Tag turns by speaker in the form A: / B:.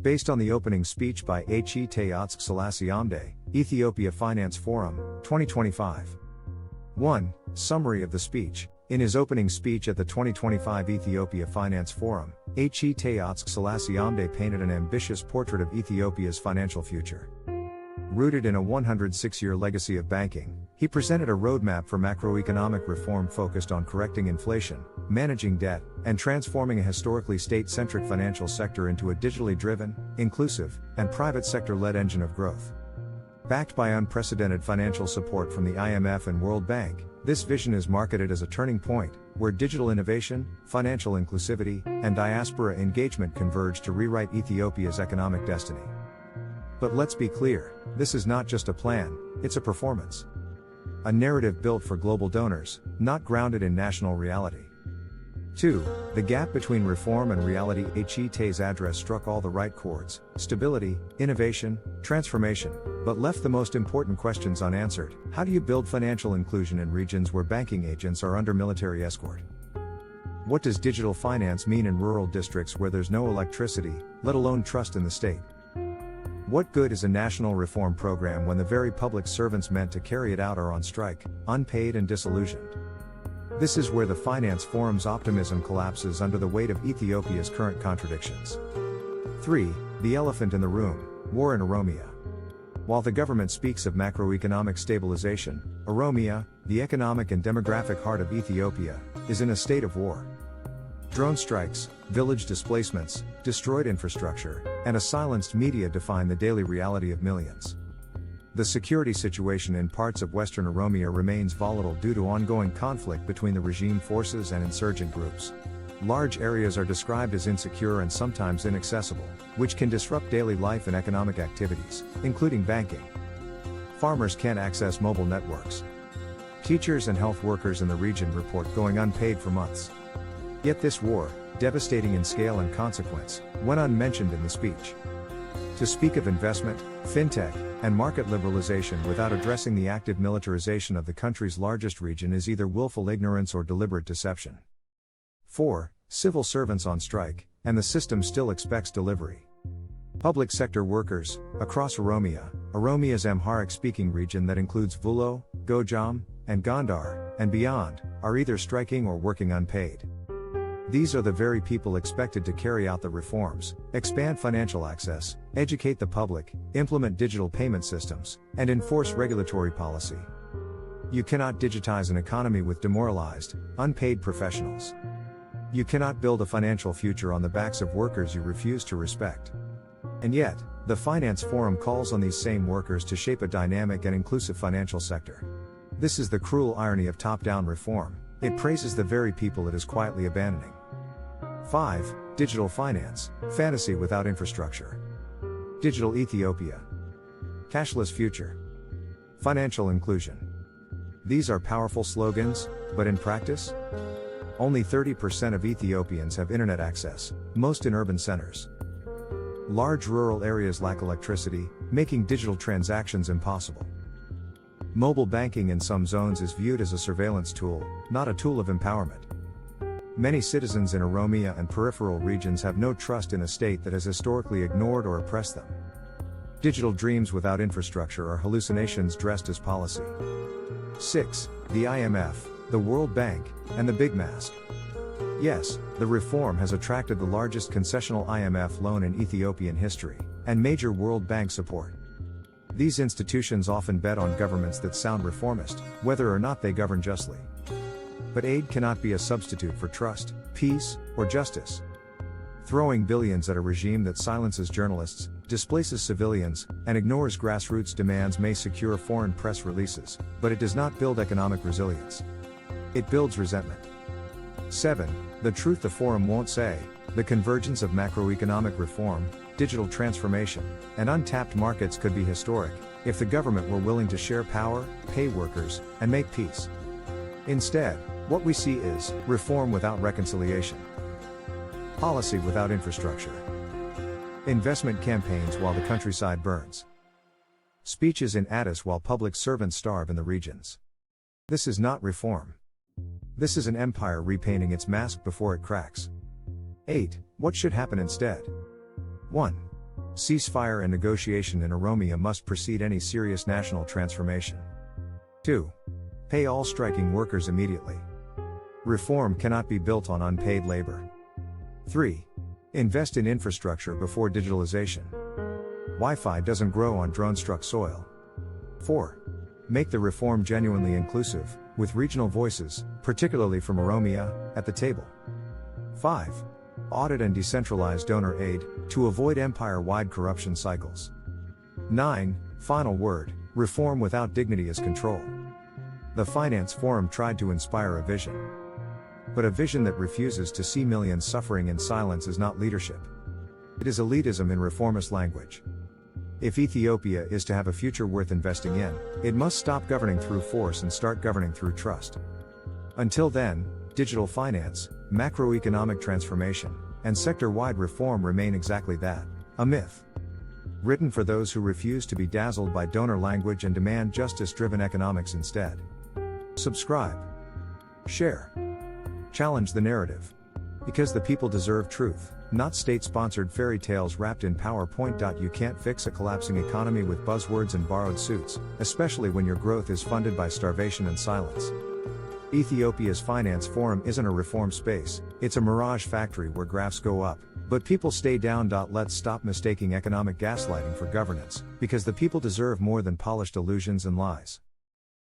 A: based on the opening speech by Taye Atske-Selassie Amde, Ethiopia Finance Forum, 2025. 1. Summary of the speech. In his opening speech at the 2025 Ethiopia Finance Forum, Taye Atske-Selassie Amde painted an ambitious portrait of Ethiopia's financial future. Rooted in a 106-year legacy of banking, he presented a roadmap for macroeconomic reform focused on correcting inflation, managing debt, and transforming a historically state-centric financial sector into a digitally driven, inclusive, and private sector-led engine of growth. Backed by unprecedented financial support from the IMF and World Bank, this vision is marketed as a turning point, where digital innovation, financial inclusivity, and diaspora engagement converge to rewrite Ethiopia's economic destiny. But let's be clear, this is not just a plan, it's a performance. A narrative built for global donors, not grounded in national reality. 2. The gap between reform and reality. Taye's address struck all the right chords: stability, innovation, transformation, but left the most important questions unanswered. How do you build financial inclusion in regions where banking agents are under military escort? What does digital finance mean in rural districts where there's no electricity, let alone trust in the state? What good is a national reform program when the very public servants meant to carry it out are on strike, unpaid and disillusioned? This is where the Finance Forum's optimism collapses under the weight of Ethiopia's current contradictions. 3. The elephant in the room: war in Oromia. While the government speaks of macroeconomic stabilization, Oromia, the economic and demographic heart of Ethiopia, is in a state of war. Drone strikes, village displacements, destroyed infrastructure, and a silenced media define the daily reality of millions. The security situation in parts of western Oromia remains volatile due to ongoing conflict between the regime forces and insurgent groups. Large areas are described as insecure and sometimes inaccessible, which can disrupt daily life and economic activities, including banking. Farmers can't access mobile networks. Teachers and health workers in the region report going unpaid for months. Yet this war, devastating in scale and consequence, went unmentioned in the speech. To speak of investment, fintech, and market liberalization without addressing the active militarization of the country's largest region is either willful ignorance or deliberate deception. 4. Civil servants on strike, and the system still expects delivery. Public sector workers, across Oromia, Oromia's Amharic-speaking region that includes Vulo, Gojam, and Gondar, and beyond, are either striking or working unpaid. These are the very people expected to carry out the reforms, expand financial access, educate the public, implement digital payment systems, and enforce regulatory policy. You cannot digitize an economy with demoralized, unpaid professionals. You cannot build a financial future on the backs of workers you refuse to respect. And yet, the Finance Forum calls on these same workers to shape a dynamic and inclusive financial sector. This is the cruel irony of top-down reform. It praises the very people it is quietly abandoning. 5. Digital finance, fantasy without infrastructure. Digital Ethiopia. Cashless future. Financial inclusion. These are powerful slogans, but in practice? Only 30% of Ethiopians have internet access, most in urban centers. Large rural areas lack electricity, making digital transactions impossible. Mobile banking in some zones is viewed as a surveillance tool, not a tool of empowerment. Many citizens in Oromia and peripheral regions have no trust in a state that has historically ignored or oppressed them. Digital dreams without infrastructure are hallucinations dressed as policy. 6. The IMF, the World Bank, and the Big Mask. Yes, the reform has attracted the largest concessional IMF loan in Ethiopian history, and major World Bank support. These institutions often bet on governments that sound reformist, whether or not they govern justly. But aid cannot be a substitute for trust, peace, or justice. Throwing billions at a regime that silences journalists, displaces civilians, and ignores grassroots demands may secure foreign press releases, but it does not build economic resilience. It builds resentment. 7. The truth the forum won't say: the convergence of macroeconomic reform, digital transformation, and untapped markets could be historic, if the government were willing to share power, pay workers, and make peace. Instead, what we see is reform without reconciliation, policy without infrastructure, investment campaigns while the countryside burns, speeches in Addis while public servants starve in the regions. This is not reform. This is an empire repainting its mask before it cracks. 8. What should happen instead? 1. Ceasefire and negotiation in Oromia must precede any serious national transformation. 2. Pay all striking workers immediately. Reform cannot be built on unpaid labor. 3. Invest in infrastructure before digitalization. Wi-Fi doesn't grow on drone-struck soil. 4. Make the reform genuinely inclusive, with regional voices, particularly from Oromia, at the table. 5. Audit and decentralize donor aid, to avoid empire-wide corruption cycles. 9. Final word, reform without dignity is control. The Finance Forum tried to inspire a vision. But a vision that refuses to see millions suffering in silence is not leadership. It is elitism in reformist language. If Ethiopia is to have a future worth investing in, it must stop governing through force and start governing through trust. Until then, digital finance, macroeconomic transformation, and sector-wide reform remain exactly that, a myth. Written for those who refuse to be dazzled by donor language and demand justice-driven economics instead. Subscribe. Share. Challenge the narrative. Because the people deserve truth, not state-sponsored fairy tales wrapped in PowerPoint. You can't fix a collapsing economy with buzzwords and borrowed suits, especially when your growth is funded by starvation and silence. Ethiopia's Finance Forum isn't a reform space, it's a mirage factory where graphs go up, but people stay down. Let's stop mistaking economic gaslighting for governance, because the people deserve more than polished illusions and lies.